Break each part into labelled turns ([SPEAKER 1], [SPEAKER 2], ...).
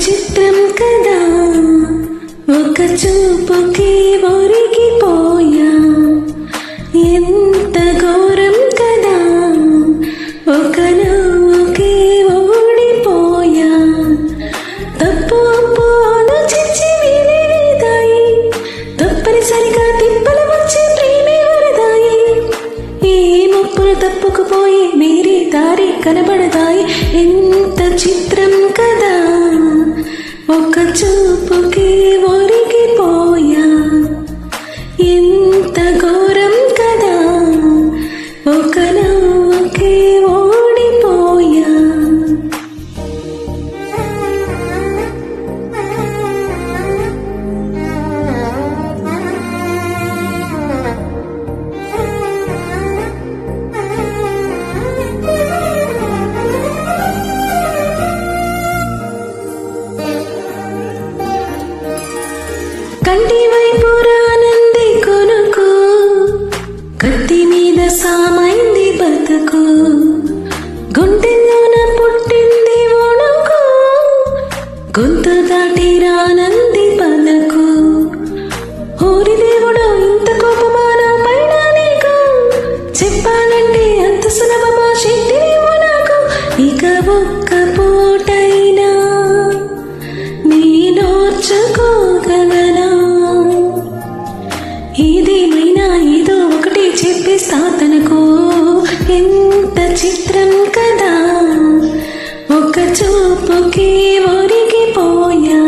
[SPEAKER 1] చిత్రం కదా, ఒక చూపుకి ఒరిగిపోయా. ఎంత ఘోరం కదా, ఒక నవ్వుకి ఓడిపోయా. తప్పు అప్పు ఆలోచించి వినేదాయి, తప్పనిసరిగా తిప్పలు వచ్చి ప్రేమే వరదాయి. ఈ ముప్పులు తప్పుకుపోయి వేరే దారి కనబడతాయి. ఎంత చిత్రం కదా, ఒక చూపుకి ఒరిగిపోయా. ఎంత ఘోరం కదా, ఒక నవ్వుకి ఓడిపోయా. కంటి వైపు రానంది కొనుకు, కత్తి మీద సామైంది బతుకు. గుండెల్లోన పుట్టింది వణుకు, గొంతు దాటి రానంది పలుకు. ఓరి దేవుడు, ఇంత కోపమా నా పైన నీకు? చెప్పాలంటే అంత సులభమా శక్తి నీవు నాకు? ఇక ఒక్క పూటైనా నీ నోర్చుకోగలనా? ఇదేమైనా ఏదో ఒకటి చెప్పేస్తా తనకు. ఎంత చిత్రం కదా, ఒక చూపుకి ఒరిగిపోయా.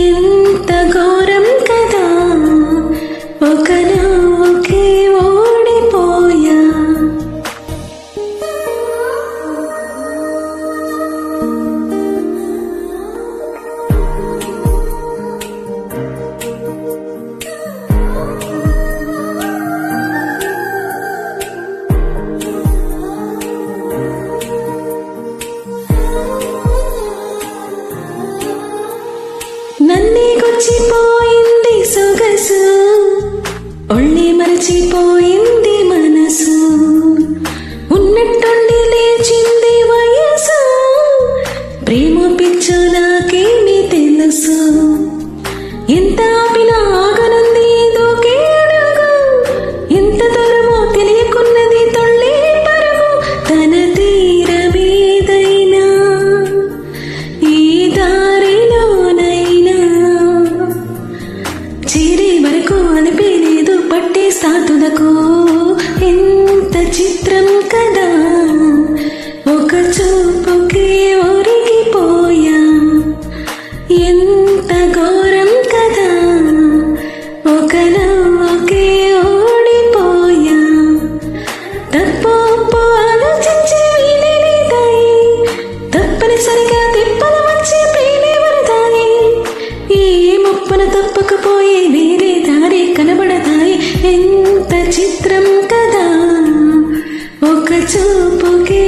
[SPEAKER 1] ఎంత ఘోరం కదా, ఒక నవ్వుకి ఓడిపోయా. నన్నే గుచ్చిపోయింది సొగసు, ఒళ్ళే మరచిపోయింది మనసు. ఉన్నట్టుండి లేచింది వయసు, ప్రేమ పిచ్చు నాకేమి తెలుసు. ఎంత ఆపినా ఆగనుంది దూకే అడుగు, ఎంత దూరమో తెలియకున్నది తొళ్ళే పరుగు. తన తీరమేదైనా ఈ దారిలోనైనా చేరే వరకు అనిపించలేదు పట్టేస్తా తుదకు. ఎంత చిత్రం కదా, ఒక చూపుకి ఒరిగిపోయా. ఎంత ఘోరం కదా, ఒక నవ్వుకి ఓడిపోయా. తప్పు అప్పు ఆలోచించి వినేదాయి, తప్పనిసరిగా తిప్పలు వచ్చి ప్రేమే వరదాయి. ఈ ముప్పును తప్పుకుపోయి వేరే దారి కనబడతాయి. ఎంత చిత్రం కదా, ఒక చూపుకి